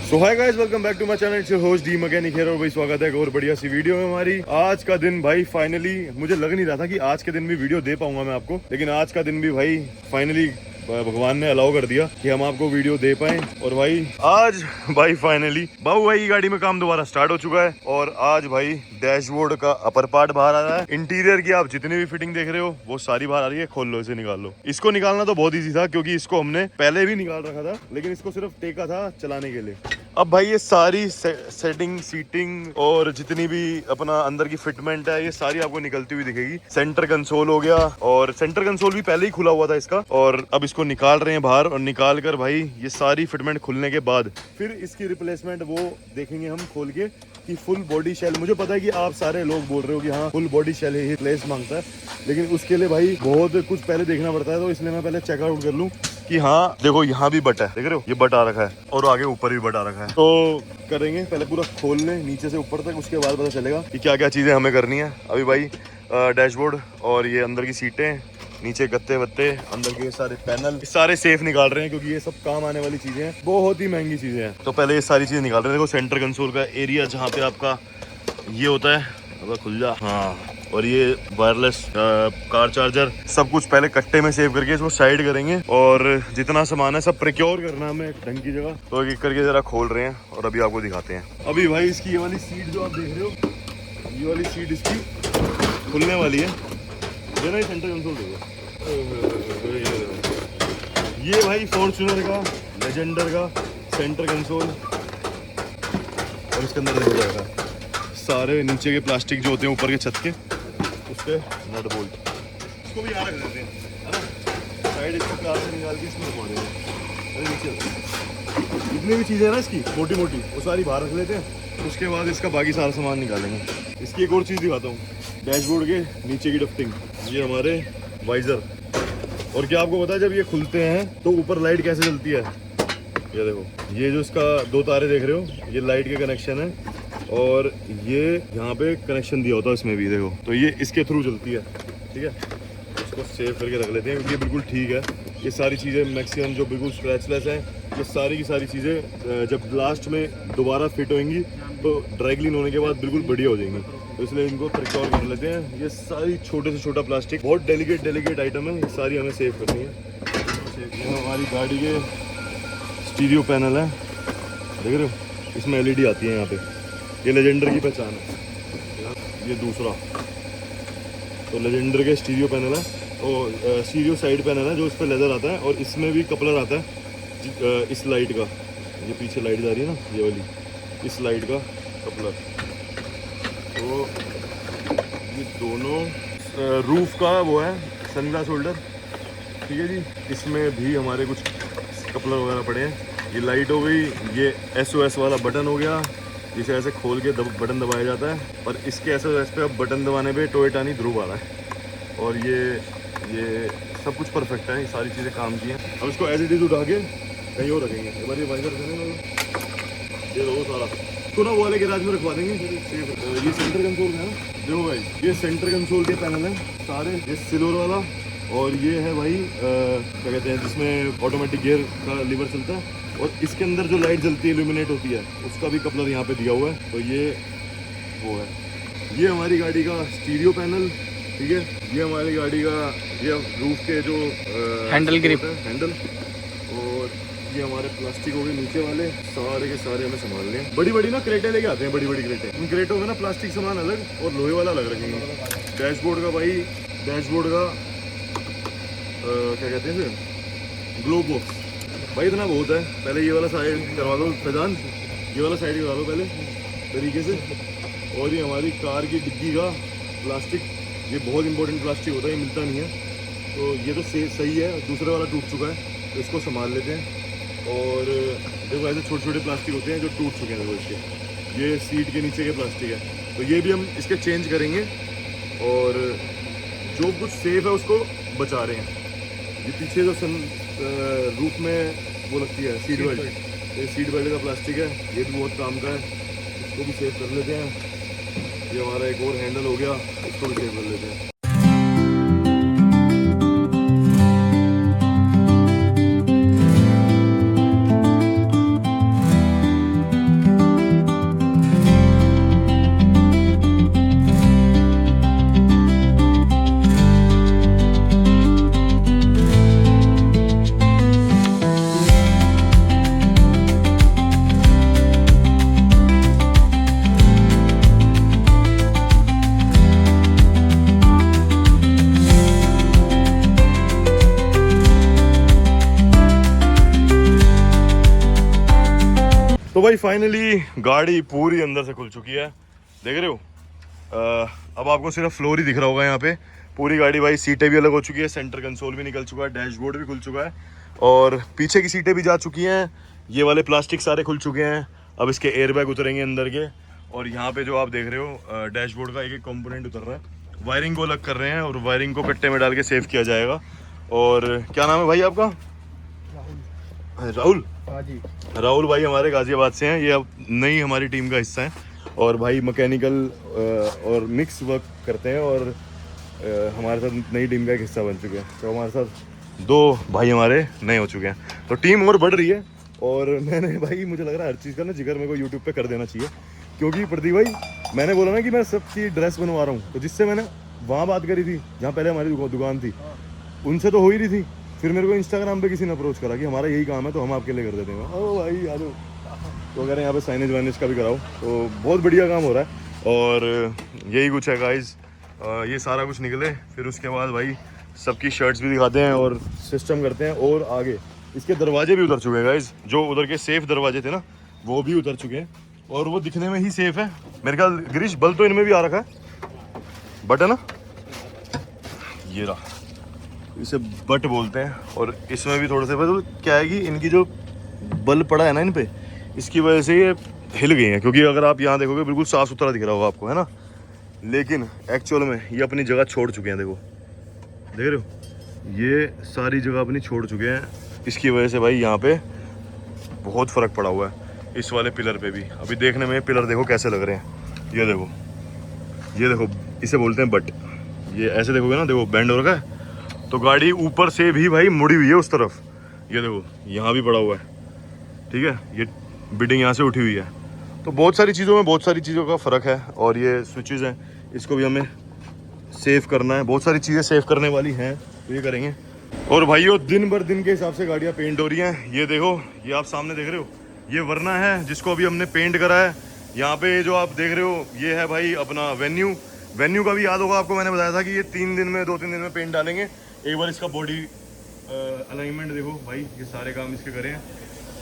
So hi guys, welcome back to my channel. It's your host D mechanic here और भाई स्वागत है एक और बढ़िया सी वीडियो में हमारी। आज का दिन भाई फाइनली, मुझे लग नहीं रहा था कि आज के दिन भी वीडियो दे पाऊंगा मैं आपको, लेकिन आज का दिन भी भाई फाइनली भगवान ने अलाउ कर दिया कि हम आपको वीडियो दे पाए। और भाई आज भाई फाइनली बाबू भाई की गाड़ी में काम दोबारा स्टार्ट हो चुका है और आज भाई डैशबोर्ड का अपर पार्ट बाहर आ रहा है। इंटीरियर की आप जितनी भी फिटिंग देख रहे हो वो सारी बाहर आ रही है। खोल लो, इसे निकाल लो। इसको निकालना तो बहुत ईजी था क्योंकि इसको हमने पहले भी निकाल रखा था, लेकिन इसको सिर्फ टेका था चलाने के लिए। अब भाई ये सारी सेटिंग, सीटिंग और जितनी भी अपना अंदर की फिटमेंट है ये सारी आपको निकलती हुई दिखेगी। सेंटर कंसोल हो गया, और सेंटर कंसोल भी पहले ही खुला हुआ था इसका, और अब इसको निकाल रहे हैं बाहर। और निकाल कर भाई ये सारी फिटमेंट खुलने के बाद फिर इसकी रिप्लेसमेंट वो देखेंगे हम खोल के कि फुल बॉडी शेल। मुझे पता है कि आप सारे लोग बोल रहे हो कि हाँ फुल बॉडी शेल ही रिप्लेस मांगता है, लेकिन उसके लिए भाई बहुत कुछ पहले देखना पड़ता है। तो इसलिए मैं पहले चेकआउट कर लूँ कि हाँ देखो यहाँ भी बट है, देख रहे हो ये बट आ रखा है और आगे ऊपर भी बट आ रखा है। तो करेंगे पहले पूरा खोल लें नीचे से ऊपर तक, उसके बाद पता चलेगा कि क्या क्या चीज़ें हमें करनी है। अभी भाई डैशबोर्ड और ये अंदर की सीटें, नीचे गत्ते वत्ते, अंदर के सारे पैनल, सारे सेफ निकाल रहे हैं क्योंकि ये सब काम आने वाली चीज़ें हैं, बहुत ही महंगी चीज़ें हैं। तो पहले ये सारी चीज़ें निकाल रहे हैं। देखो सेंटर कंसोल का एरिया जहाँ पे आपका ये होता है, अगर खुल जा, हाँ, और ये वायरलेस कार चार्जर, सब कुछ पहले कट्टे में सेव करके इसको साइड करेंगे। और जितना सामान है सब प्रिक्योर करना है हमें ढंग की जगह। तो एक एक करके जरा खोल रहे हैं और अभी आपको दिखाते हैं। अभी भाई इसकी ये वाली सीट जो आप देख रहे हो, ये वाली सीट इसकी खुलने वाली है। ये ना सेंटर कंसोल देखो, ये भाई फॉर्च्यूनर का, लेजेंडर का सेंटर कंसोल, और इसके अंदर देखो जाएगा सारे नीचे के प्लास्टिक जो होते हैं ऊपर के छत के, उसके नट बोल्ट। इसको भी यहाँ रख देते हैं, है ना, साइड इसको कार से निकाल के इसमें रखवा देंगे। अरे नीचे जितनी भी चीज़ें हैं ना इसकी मोटी मोटी, वो सारी बाहर रख लेते हैं। उसके बाद इसका बाकी सारा सामान निकालेंगे। इसकी एक और चीज़ दिखाता हूँ, डैशबोर्ड के नीचे की डफ्टिंग, ये हमारे वाइज़र। और क्या आपको पता है जब ये खुलते हैं तो ऊपर लाइट कैसे जलती है? ये देखो, ये जो इसका दो तारे देख रहे हो, ये लाइट के कनेक्शन है, और ये यहाँ पे कनेक्शन दिया होता है इसमें भी, देखो। तो ये इसके थ्रू चलती है, ठीक है। इसको सेव करके रख लेते हैं क्योंकि ये बिल्कुल ठीक है। ये सारी चीज़ें मैक्सिमम जो बिल्कुल स्क्रैचलेस हैं, ये सारी की सारी चीज़ें जब लास्ट में दोबारा फिट होंगी तो ड्राई क्लीन होने के बाद बिल्कुल बढ़िया हो जाएंगी। तो इसलिए इनको प्रिक्योर कर लेते हैं। ये सारी छोटे से छोटा प्लास्टिक, बहुत डेलिकेट आइटम है, ये सारी हमें सेव करनी है। हमारी गाड़ी के स्टीरियो पैनल है, देख रहे हो, इसमें LED आती है यहाँ पे। ये लेजेंडर की पहचान है। ये दूसरा तो लेजेंडर के स्टीरियो पैनल है, और स्टीरियो साइड पैनल है जो इस पर लेदर आता है, और इसमें भी कपलर आता है इस लाइट का। ये पीछे लाइट जा रही है ना, ये वाली, इस लाइट का कपलर। तो ये दोनों रूफ का वो है सनग्लास होल्डर, ठीक है जी। इसमें भी हमारे कुछ कपलर वगैरह पड़े हैं। ये लाइट हो गई, ये SOS वाला बटन हो गया, जिसे ऐसे खोल के बटन दबाया जाता है। और इसके SOS पे अब बटन दबाने पे टोयोटा नहीं ध्रुव आ रहा है। और ये सब कुछ परफेक्ट है, ये सारी चीज़ें काम की हैं। अब इसको एज इट इज उठा के कहीं और रखेंगे। एक बार ये वाइजर ये लो सारा तो ना वो वाले गैराज में रखवा देंगे। ये सेंटर कंसोल है ना, देखो भाई, ये सेंटर कंसोल के पैनल हैं सारे। ये सिल्वर वाला, और ये है भाई क्या कहते हैं, जिसमें ऑटोमेटिक गियर का लीवर चलता है। और इसके अंदर जो लाइट जलती है, इल्यूमिनेट होती है, उसका भी कपलर यहाँ पे दिया हुआ है। तो ये वो है, ये हमारी गाड़ी का स्टीरियो पैनल, ठीक है। ये हमारी गाड़ी का ये रूफ के जो हैंडल ग्रिप हैंडल, और ये हमारे प्लास्टिक हो गए नीचे वाले, सारे के सारे हमें संभालने हैं। बड़ी बड़ी ना क्रेटें लेके आते हैं, बड़ी बड़ी क्रेटें। इन क्रेटों में ना प्लास्टिक सामान अलग और लोहे वाला अलग रखेंगे। डैशबोर्ड का भाई, डैशबोर्ड का क्या कहते हैं इसे, ग्लो बॉक्स भाई, इतना बहुत है। पहले ये वाला साइड करवा दो फैजान, ये वाला साइड करवा दो पहले तरीके से। और ये हमारी कार की डिग्गी का प्लास्टिक, ये बहुत इंपॉर्टेंट प्लास्टिक होता है, ये मिलता नहीं है। तो ये तो सही है, दूसरा वाला टूट चुका है, तो इसको संभाल लेते हैं। और देखो ऐसे छोटे छोटे प्लास्टिक होते हैं जो टूट चुके हैं, देखो इसके, ये सीट के नीचे के प्लास्टिक है, तो ये भी हम इसके चेंज करेंगे। और जो कुछ सेफ है उसको बचा रहे हैं। ये पीछे जो रूफ में वो लगती है सीट बेल्ट, ये सीट बेल्ट का प्लास्टिक है, ये भी बहुत काम का है, इसको भी सेव कर लेते हैं। ये हमारा एक और हैंडल हो गया, इसको भी सेव कर लेते हैं। तो भाई फाइनली गाड़ी पूरी अंदर से खुल चुकी है, देख रहे हो। अब आपको सिर्फ फ्लोर ही दिख रहा होगा यहाँ पे। पूरी गाड़ी भाई, सीटें भी अलग हो चुकी है, सेंटर कंसोल भी निकल चुका है, डैशबोर्ड भी खुल चुका है और पीछे की सीटें भी जा चुकी हैं। ये वाले प्लास्टिक सारे खुल चुके हैं। अब इसके एयरबैग उतरेंगे अंदर के। और यहाँ पे जो आप देख रहे हो डैशबोर्ड का एक एक कंपोनेंट उतर रहा है। वायरिंग को अलग कर रहे हैं और वायरिंग को कट्टे में डाल के सेव किया जाएगा। और क्या नाम है भाई आपका? राहुल। हाँ जी। राहुल भाई हमारे गाजियाबाद से हैं। ये अब नई हमारी टीम का हिस्सा है और भाई मैकेनिकल और मिक्स वर्क करते हैं और हमारे साथ नई टीम का एक हिस्सा बन चुके हैं। तो हमारे साथ 2 भाई हमारे नए हो चुके हैं, तो टीम और बढ़ रही है। और मैंने भाई, मुझे लग रहा है हर चीज़ का ना जिक्र मेरे को यूट्यूब पे कर देना चाहिए, क्योंकि प्रदीप भाई मैंने बोला ना कि मैं सबकी ड्रेस बनवा रहा हूँ, तो जिससे मैंने वहाँ बात करी थी जहाँ पहले हमारी दुकान थी, उनसे तो हो ही रही थी। फिर मेरे को इंस्टाग्राम पे किसी ने अप्रोच करा कि हमारा यही काम है तो हम आपके लिए कर देते हैं। ओ भाई आ जाओ, तो अगर यहाँ पे साइनेज वाइनेज का भी कराओ तो बहुत बढ़िया काम हो रहा है। और यही कुछ है गाइज, ये सारा कुछ निकले फिर उसके बाद भाई सबकी शर्ट्स भी दिखाते हैं और सिस्टम करते हैं। और आगे इसके दरवाजे भी उतर चुके हैं गाइज, जो उधर के सेफ दरवाजे थे ना वो भी उतर चुके हैं और वो दिखने में ही सेफ है मेरे ख्याल। गिरीश बल्ब तो इनमें भी आ रखा है, बट है ना, ये रहा, इसे बट बोलते हैं। और इसमें भी थोड़े से तो क्या है कि इनकी जो बल्ब पड़ा है ना इन पे, इसकी वजह से ये हिल गई हैं, क्योंकि अगर आप यहाँ देखोगे बिल्कुल साफ़ सुथरा दिख रहा होगा आपको, है ना, लेकिन एक्चुअल में ये अपनी जगह छोड़ चुके हैं। देखो, देख रहे हो, ये सारी जगह अपनी छोड़ चुके हैं। इसकी वजह से भाई यहाँ पे बहुत फ़र्क पड़ा हुआ है। इस वाले पिलर पे भी अभी देखने में पिलर देखो कैसे लग रहे हैं। ये देखो, ये देखो, इसे बोलते हैं बट। ये ऐसे देखोगे ना, देखो बैंड हो रखा है, तो गाड़ी ऊपर से भी भाई मुड़ी हुई है उस तरफ। ये देखो यहाँ भी पड़ा हुआ है, ठीक है, ये बिडिंग यहाँ से उठी हुई है। तो बहुत सारी चीज़ों में बहुत सारी चीज़ों का फ़र्क है। और ये स्विचेस हैं, इसको भी हमें सेव करना है। बहुत सारी चीज़ें सेव करने वाली हैं, तो ये करेंगे। और भाइयों दिन भर दिन के हिसाब से गाड़ियाँ पेंट हो रही हैं। ये देखो, ये आप सामने देख रहे हो, ये वरना है जिसको अभी हमने पेंट करा है। यहाँ पे जो आप देख रहे हो ये है भाई अपना वेन्यू का भी याद होगा आपको, मैंने बताया था कि ये 2-3 दिन में पेंट डालेंगे। एक बार इसका बॉडी अलाइनमेंट देखो भाई, ये सारे काम इसके करे हैं।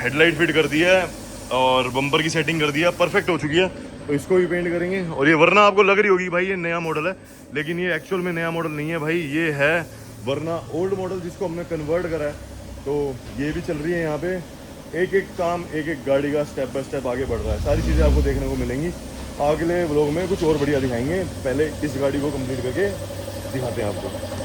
हेडलाइट फिट कर दिया है और बम्पर की सेटिंग कर दिया, परफेक्ट हो चुकी है। तो इसको भी पेंट करेंगे। और ये वरना आपको लग रही होगी भाई ये नया मॉडल है, लेकिन ये एक्चुअल में नया मॉडल नहीं है भाई, ये है वरना ओल्ड मॉडल जिसको हमने कन्वर्ट करा है। तो ये भी चल रही है यहाँ पे, एक एक काम एक एक गाड़ी का स्टेप बाय स्टेप आगे बढ़ रहा है। सारी चीज़ें आपको देखने को मिलेंगी अगले व्लॉग में, कुछ और बढ़िया दिखाएंगे। पहले इस गाड़ी को कंप्लीट करके दिखाते हैं आपको।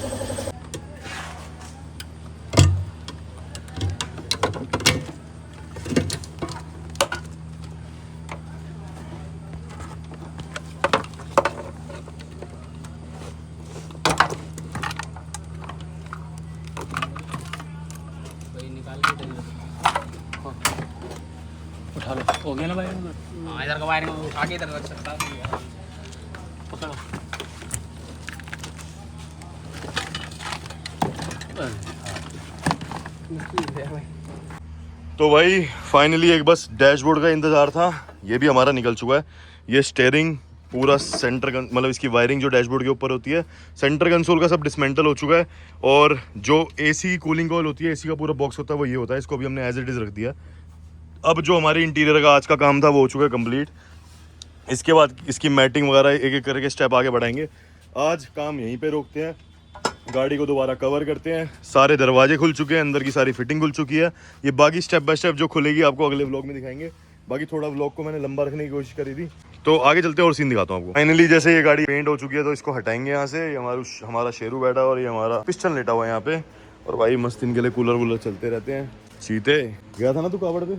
उठा लो, हो गया ना वायरिंग? हाँ, इधर का वायरिंग उठा के इधर रख सकता है। पकड़ो। तो भाई फाइनली एक बस डैशबोर्ड का इंतज़ार था, ये भी हमारा निकल चुका है। ये स्टेयरिंग पूरा सेंटर मतलब इसकी वायरिंग जो डैशबोर्ड के ऊपर होती है, सेंटर कंसोल का सब डिसमेंटल हो चुका है। और जो एसी कूलिंग कॉइल होती है, एसी का पूरा बॉक्स होता है, वो ये होता है। इसको भी हमने एज इट इज़ रख दिया। अब जो हमारे इंटीरियर का आज का काम था वो हो चुका है कंप्लीट। इसके बाद इसकी मैटिंग वगैरह एक एक करके स्टेप आगे बढ़ाएंगे। आज काम यहीं पे रोकते हैं, गाड़ी को दोबारा कवर करते हैं। सारे दरवाजे खुल चुके हैं, अंदर की सारी फिटिंग खुल चुकी है। ये बाकी स्टेप बाय स्टेप जो खुलेगी आपको अगले व्लॉग में दिखाएंगे। बाकी थोड़ा व्लॉग को मैंने लंबा रखने की कोशिश करी थी, तो आगे चलते हैं और सीन दिखाता हूँ आपको। फाइनली जैसे ये गाड़ी पेंट हो चुकी है तो इसको हटाएंगे यहाँ से। ये हमारा शेरू बैठा और ये हमारा पिस्टन लेटा हुआ है यहाँ पे। और भाई मस्त इनके लिए कूलर वूलर चलते रहते हैं। चीते गया था ना तू कावड़ पे?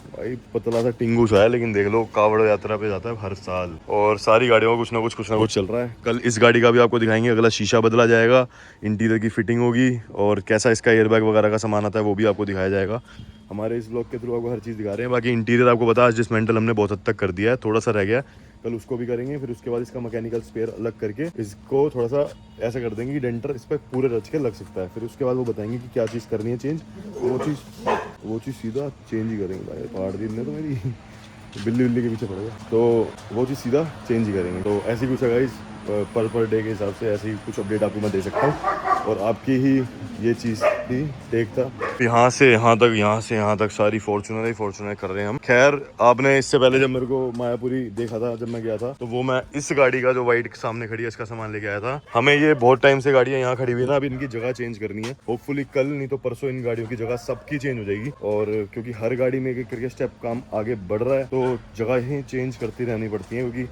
भाई पतला सा टिंगू सा है, लेकिन देख लो कावड़ यात्रा पे जाता है हर साल। और सारी गाड़ियों में कुछ ना कुछ चल रहा है। कल इस गाड़ी का भी आपको दिखाएंगे, अगला शीशा बदला जाएगा, इंटीरियर की फिटिंग होगी और कैसा इसका एयरबैग वगैरह का सामान आता है वो भी आपको दिखाया जाएगा। हमारे इस ब्लॉग के थ्रू आपको हर चीज़ दिखा रहे हैं। बाकी इंटीरियर आपको पता है डिसमेंटल हमने बहुत हद तक कर दिया है, थोड़ा सा रह गया, कल उसको भी करेंगे। फिर उसके बाद इसका मैकेनिकल स्पेयर अलग करके इसको थोड़ा सा ऐसा कर देंगे कि डेंटर इस पर पूरे रच के लग सकता है। फिर उसके बाद वो बताएंगे कि क्या चीज़ करनी है चेंज, वो चीज़ सीधा चेंज ही करेंगे। भाई फाड़ दी ने तो मेरी बिल्ली के पीछे पड़ गया, तो वो चीज़ सीधा चेंज ही करेंगे। तो ऐसी कुछ है गाइस, पर डे के हिसाब से ऐसी कुछ अपडेट आपको मैं दे सकता हूँ। और आपकी ही ये चीज़ की टेक था। यहाँ से यहाँ तक, यहाँ से यहाँ तक सारी फॉर्च्यूनर ही फॉर्च्यूनर कर रहे हैं हम। खैर आपने इससे पहले जब मेरे को मायापुरी देखा था, जब मैं गया था, तो वो मैं इस गाड़ी का जो वाइट सामने खड़ी है इसका सामान लेके आया था। हमें ये बहुत टाइम से गाड़ियाँ यहाँ खड़ी हुई है ना, अब इनकी जगह चेंज करनी है। होपफुली कल नहीं तो परसों इन गाड़ियों की जगह सबकी चेंज हो जाएगी। और क्योंकि हर गाड़ी में एक करके स्टेप काम आगे बढ़ रहा है, तो जगह ही चेंज करती रहनी पड़ती है, क्योंकि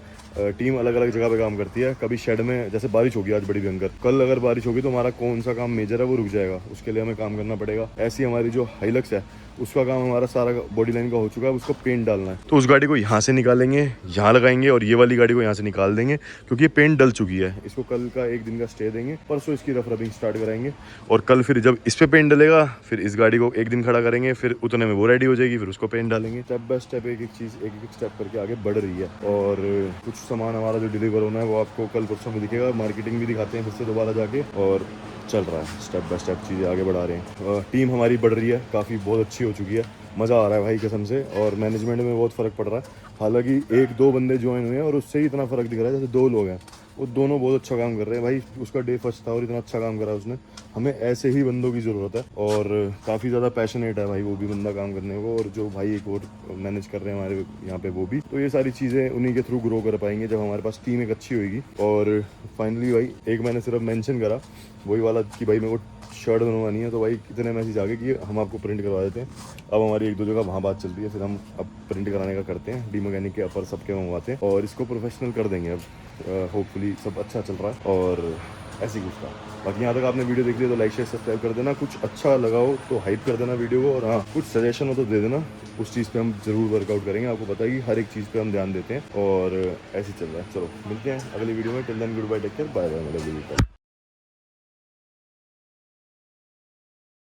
टीम अलग अलग जगह पे काम करती है। कभी शेड में, जैसे बारिश होगी आज बड़ी भयंकर, कल अगर बारिश होगी तो हमारा कौन सा काम मेजर है वो रुक जाएगा, उसके लिए हमें काम करना पड़ेगा। ऐसी हमारी जो हाइलक्स है उसका काम हमारा सारा बॉडी लाइन का हो चुका है, उसको पेंट डालना है। तो उस गाड़ी को यहाँ से निकालेंगे, यहाँ लगाएंगे, और ये वाली गाड़ी को यहाँ से निकाल देंगे क्योंकि ये पेंट डल चुकी है। इसको कल का एक दिन का स्टे देंगे, परसों इसकी रफ रबिंग स्टार्ट कराएंगे, और कल फिर जब इस पे पेंट डलेगा फिर इस गाड़ी को एक दिन खड़ा करेंगे, फिर उतने में वो रेडी हो जाएगी, फिर उसको पेंट डालेंगे। स्टेप बाय स्टेप एक एक चीज़ एक एक स्टेप करके आगे बढ़ रही है। और कुछ सामान हमारा जो डिलीवर होना है वो आपको कल परसों में दिखेगा। मार्केटिंग भी दिखाते हैं फिर से दोबारा जाके, और चल रहा है स्टेप बाय स्टेप, चीज़ें आगे बढ़ा रहे हैं। टीम हमारी बढ़ रही है, काफ़ी बहुत अच्छी हो चुकी है, मज़ा आ रहा है भाई कसम से। और मैनेजमेंट में बहुत फ़र्क पड़ रहा है। हालांकि एक दो बंदे ज्वाइन हुए हैं और उससे ही इतना फ़र्क दिख रहा है। जैसे 2 लोग हैं, वो दोनों बहुत अच्छा काम कर रहे हैं भाई। उसका डे फर्स्ट था और इतना अच्छा काम करा उसने। हमें ऐसे ही बंदों की ज़रूरत है, और काफ़ी ज़्यादा पैशनेट है भाई वो भी बंदा काम करने को। और जो भाई एक और मैनेज कर रहे हैं हमारे यहाँ पे, वो भी। तो ये सारी चीज़ें उन्हीं के थ्रू ग्रो कर पाएंगे जब हमारे पास टीम एक अच्छी होगी। और फाइनली भाई एक मैंने सिर्फ मेंशन करा वही वाला कि भाई मेरे को शर्ट बनवानी है, तो भाई कितने मैसेज आ गए कि हम आपको प्रिंट करवा देते हैं। अब हमारी एक दो जगह वहाँ बात चल रही है, फिर हम अब प्रिंट कराने का करते हैं। डी मैकेनिक के अपर सबके मंगवाते हैं और इसको प्रोफेशनल कर देंगे। अब होपफुली सब अच्छा चल रहा है और ऐसे ही कुछ था। बाकी यहाँ तक आपने वीडियो देख ली तो लाइक शेयर सब्सक्राइब कर देना। कुछ अच्छा लगा हो तो हाइप कर देना वीडियो को, और हाँ कुछ सजेशन हो तो दे देना। उस चीज़ पे हम जरूर वर्कआउट करेंगे। आपको पता है कि हर एक चीज़ पे हम ध्यान देते हैं, और ऐसे चल रहा है। चलो मिलते हैं अगली वीडियो में। Till then good bye, take care, bye bye मेरे वीडियो पर।